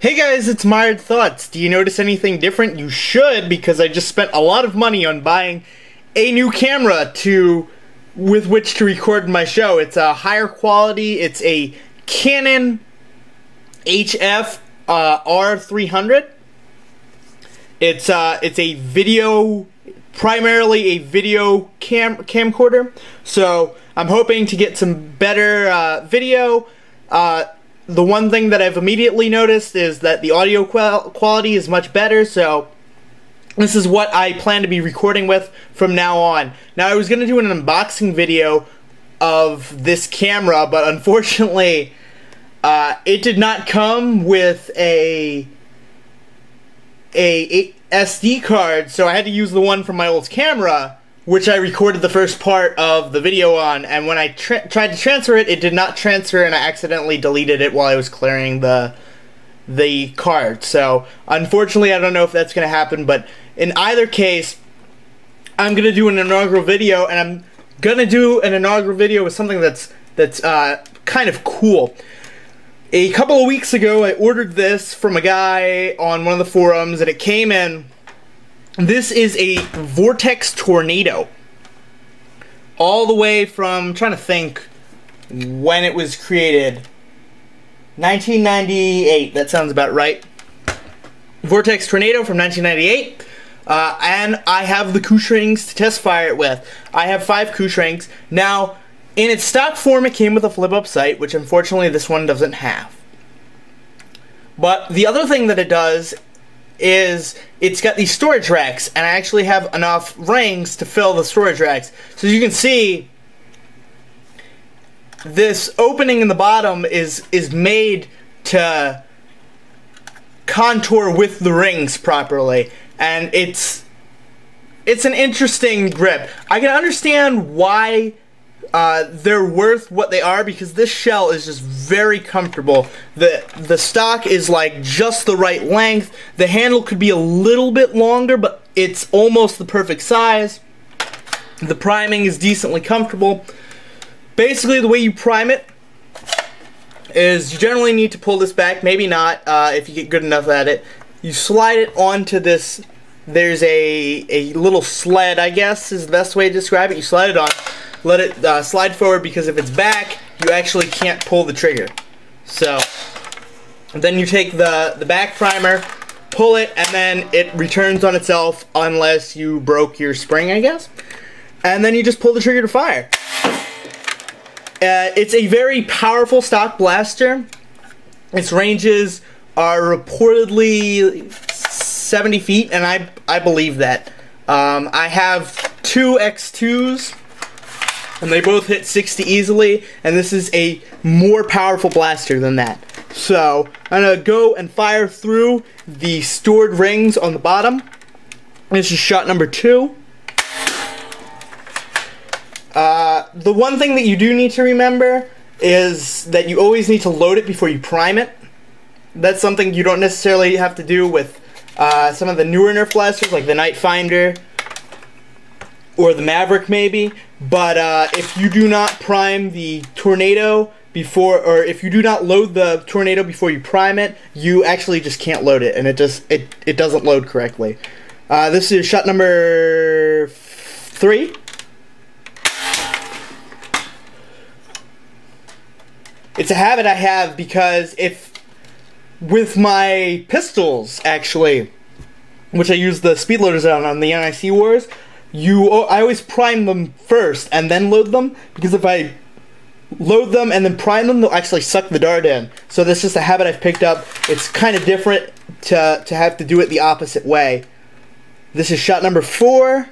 Hey guys, it's Mired Thoughts. Do you notice anything different? You should, because I just spent a lot of money on buying a new camera with which to record my show. It's a higher quality. It's a Canon HF R300. It's a video, primarily a video camcorder. So I'm hoping to get some better video. The one thing that I've immediately noticed is that the audio quality is much better, so this is what I plan to be recording with from now on. Now, I was going to do an unboxing video of this camera, but unfortunately, it did not come with a SD card, so I had to use the one from my old camera, which I recorded the first part of the video on, and when I tried to transfer it, it did not transfer, and I accidentally deleted it while I was clearing the card. So, unfortunately, I don't know if that's going to happen, but in either case, I'm going to do an inaugural video, and I'm going to do an inaugural video with something that's kind of cool. A couple of weeks ago, I ordered this from a guy on one of the forums, and it came in. This is a Vortex Tornado. All the way from, I'm trying to think when it was created. 1998, that sounds about right. Vortex Tornado from 1998. And I have the Q-strings to test fire it with. I have 5 Q-strings. Now, in its stock form, it came with a flip-up sight, which unfortunately this one doesn't have. But the other thing that it does is it's got these storage racks, and I actually have enough rings to fill the storage racks. So as you can see, this opening in the bottom is made to contour with the rings properly, and it's an interesting grip. I can understand why they're worth what they are, because this shell is just very comfortable. The stock is like just the right length. The handle could be a little bit longer, but it's almost the perfect size. The priming is decently comfortable. Basically, the way you prime it is you generally need to pull this back, maybe not if you get good enough at it. You slide it onto this. There's a little sled, I guess is the best way to describe it. You slide it on. Let it slide forward, because if it's back, you actually can't pull the trigger. So, then you take the back primer, pull it, and then it returns on itself unless you broke your spring, I guess. And then you just pull the trigger to fire. It's a very powerful stock blaster. Its ranges are reportedly 70 feet, and I believe that. I have 2 X2s. And they both hit 60 easily, and this is a more powerful blaster than that. So, I'm going to go and fire through the stored rings on the bottom. This is shot number 2. The one thing that you do need to remember is that you always need to load it before you prime it. That's something you don't necessarily have to do with some of the newer Nerf blasters, like the Night Finder or the Maverick maybe, but if you do not prime the Tornado before, or if you do not load the Tornado before you prime it, you actually just can't load it, and it doesn't load correctly. This is shot number 3. It's a habit I have, because with my pistols, actually, which I use the speed loaders on the NIC Wars, I always prime them first and then load them, because if I load them and then prime them, they'll actually suck the dart in. So that's just a habit I've picked up. It's kind of different to have to do it the opposite way. This is shot number 4.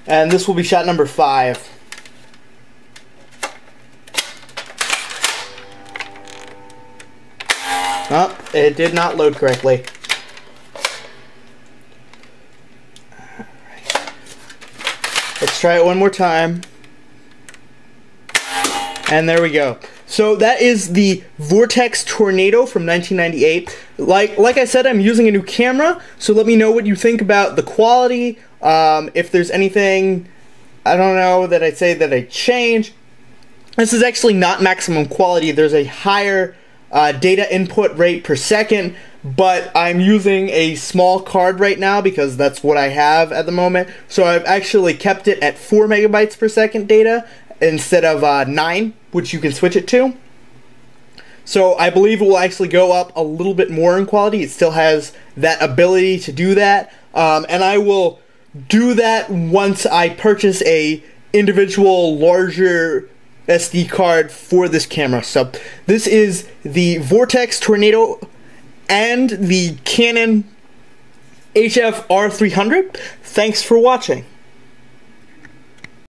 And this will be shot number 5. Oh, it did not load correctly. Let's try it one more time. And there we go. So that is the Vortex Tornado from 1998. Like I said, I'm using a new camera, so let me know what you think about the quality. If there's anything, I don't know, that I'd say that I'd change. This is actually not maximum quality. There's a higher data input rate per second, but I'm using a small card right now because that's what I have at the moment. So I've actually kept it at 4 megabytes per second data instead of 9, which you can switch it to. So I believe it will actually go up a little bit more in quality. It still has that ability to do that, and I will do that once I purchase a individual larger SD card for this camera. So this is the Vortex Tornado and the Canon HF R300. Thanks for watching.